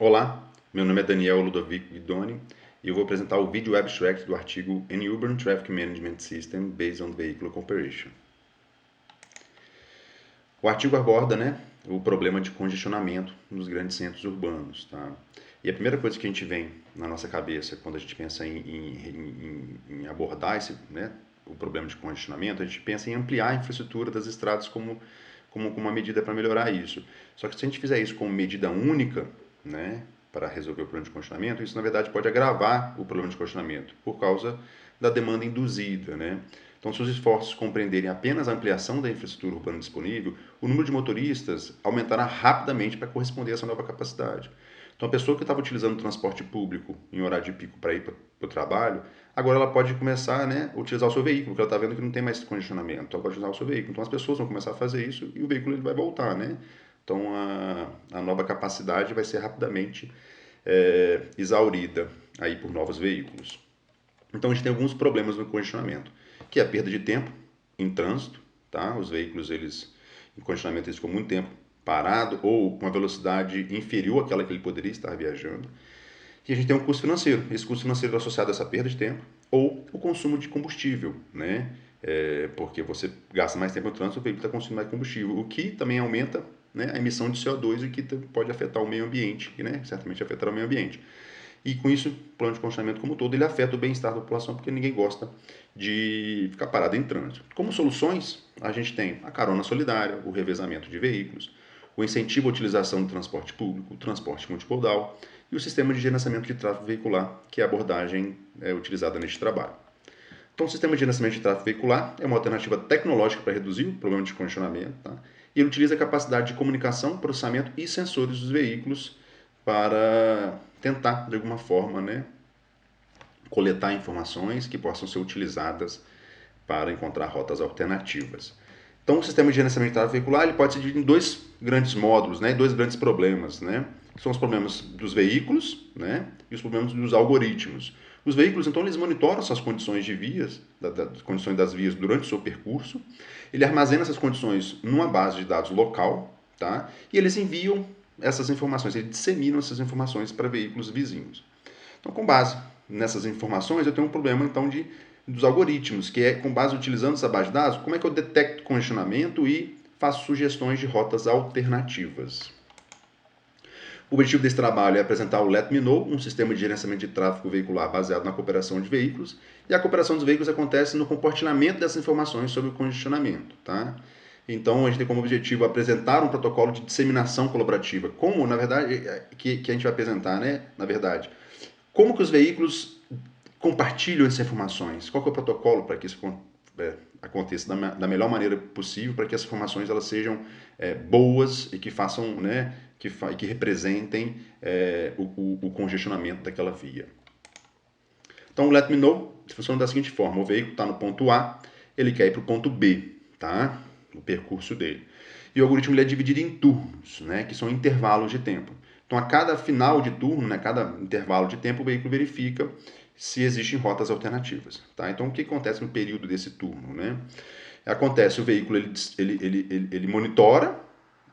Olá, meu nome é Daniel Ludovic Guidoni e eu vou apresentar o vídeo abstract do artigo An Urban Traffic Management System Based on Vehicular Comparison. O artigo aborda, o problema de congestionamento nos grandes centros urbanos. Tá? E a primeira coisa que a gente vem na nossa cabeça quando a gente pensa em abordar o problema de congestionamento, a gente pensa em ampliar a infraestrutura das estradas como uma medida para melhorar isso. Só que se a gente fizer isso como medida única, para resolver o problema de congestionamento, isso na verdade pode agravar o problema de congestionamento por causa da demanda induzida. Então, se os esforços compreenderem apenas a ampliação da infraestrutura urbana disponível, o número de motoristas aumentará rapidamente para corresponder a essa nova capacidade. Então, a pessoa que estava utilizando o transporte público em horário de pico para ir para o trabalho, agora ela pode começar a utilizar o seu veículo, porque ela está vendo que não tem mais congestionamento, então ela pode usar o seu veículo. Então, as pessoas vão começar a fazer isso e o veículo ele vai voltar. Então, a nova capacidade vai ser rapidamente exaurida aí por novos veículos. Então, a gente tem alguns problemas no congestionamento, que é a perda de tempo em trânsito. Tá? Os veículos, em congestionamento, eles ficam muito tempo parado ou com uma velocidade inferior àquela que ele poderia estar viajando. E a gente tem um custo financeiro. Esse custo financeiro é associado a essa perda de tempo ou o consumo de combustível, porque você gasta mais tempo no trânsito, o veículo está consumindo mais combustível, o que também aumenta a emissão de CO2 e que pode afetar o meio ambiente, e certamente afetará o meio ambiente. E com isso, o plano de congestionamento como um todo, ele afeta o bem-estar da população, porque ninguém gosta de ficar parado em trânsito. Como soluções, a gente tem a carona solidária, o revezamento de veículos, o incentivo à utilização do transporte público, o transporte multimodal e o sistema de gerenciamento de tráfego veicular, que é a abordagem utilizada neste trabalho. Então, o sistema de gerenciamento de tráfego veicular é uma alternativa tecnológica para reduzir o problema de congestionamento, tá? E ele utiliza a capacidade de comunicação, processamento e sensores dos veículos para tentar, de alguma forma, coletar informações que possam ser utilizadas para encontrar rotas alternativas. Então, o sistema de gerenciamento de tráfego veicular ele pode ser dividido em dois grandes módulos, dois grandes problemas, que são os problemas dos veículos, e os problemas dos algoritmos. Os veículos, então, eles monitoram essas condições de vias, das condições das vias durante o seu percurso, ele armazena essas condições numa base de dados local, tá? E eles enviam essas informações, eles disseminam essas informações para veículos vizinhos. Então, com base nessas informações, eu tenho um problema, então, dos algoritmos, que é, com base utilizando essa base de dados, como é que eu detecto congestionamento e faço sugestões de rotas alternativas. O objetivo desse trabalho é apresentar o Let Me Know, um sistema de gerenciamento de tráfego veicular baseado na cooperação de veículos, e a cooperação dos veículos acontece no compartilhamento dessas informações sobre o congestionamento. Tá? Então, a gente tem como objetivo apresentar um protocolo de disseminação colaborativa, como, na verdade, que a gente vai apresentar, na verdade, como que os veículos compartilham essas informações, qual que é o protocolo para que isso aconteça da melhor maneira possível, para que as informações elas sejam boas e que façam, que representem o congestionamento daquela via. Então, o Let Me Know funciona da seguinte forma: o veículo está no ponto A, ele quer ir para o ponto B, tá? O percurso dele. E o algoritmo ele é dividido em turnos, que são intervalos de tempo. Então, a cada final de turno, cada intervalo de tempo, o veículo verifica se existem rotas alternativas. Tá? Então, o que acontece no período desse turno? Acontece, o veículo ele monitora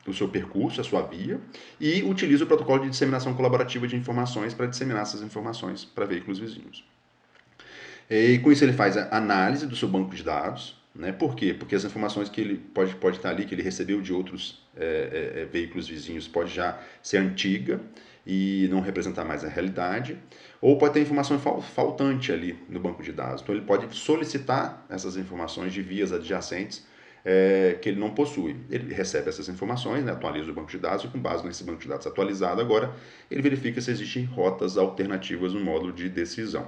o seu percurso, a sua via, e utiliza o protocolo de disseminação colaborativa de informações para disseminar essas informações para veículos vizinhos. E com isso ele faz a análise do seu banco de dados. Por quê? Porque as informações que ele pode estar ali, que ele recebeu de outros veículos vizinhos, pode já ser antiga e não representar mais a realidade, ou pode ter informação faltante ali no banco de dados. Então ele pode solicitar essas informações de vias adjacentes que ele não possui. Ele recebe essas informações, atualiza o banco de dados e com base nesse banco de dados atualizado agora, ele verifica se existem rotas alternativas no módulo de decisão.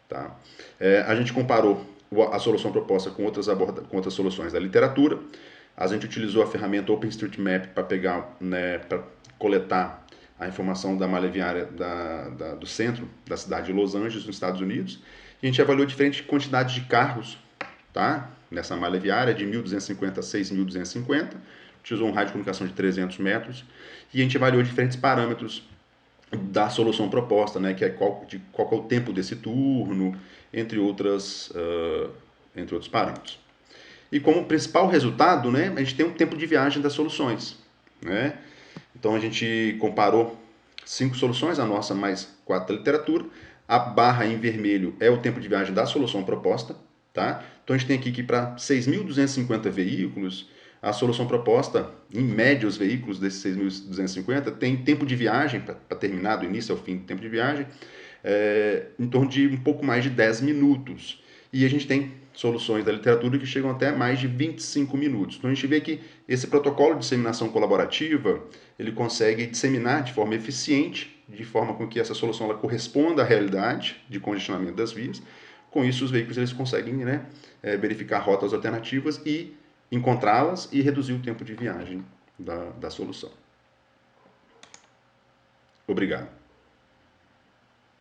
Tá? A gente comparou a solução proposta com outras soluções da literatura. A gente utilizou a ferramenta OpenStreetMap para para coletar a informação da malha viária do centro da cidade de Los Angeles, nos Estados Unidos. E a gente avaliou diferentes quantidades de carros, tá? Nessa malha viária, de 1.250 a 6.250. Utilizou um raio de comunicação de 300 metros. E a gente avaliou diferentes parâmetros da solução proposta, que é qual é o tempo desse turno, entre outros parâmetros. E como principal resultado, a gente tem o tempo de viagem das soluções. Então a gente comparou 5 soluções, a nossa mais 4 da literatura. A barra em vermelho é o tempo de viagem da solução proposta. Tá? Então a gente tem aqui que para 6.250 veículos, a solução proposta, em média, os veículos desses 6.250 tem tempo de viagem, para terminar do início ao fim do tempo de viagem, em torno de um pouco mais de 10 minutos. E a gente tem soluções da literatura que chegam até mais de 25 minutos. Então a gente vê que esse protocolo de disseminação colaborativa, ele consegue disseminar de forma eficiente, de forma com que essa solução ela corresponda à realidade de congestionamento das vias. Com isso, os veículos eles conseguem, né, verificar rotas alternativas e encontrá-las e reduzir o tempo de viagem da solução. Obrigado.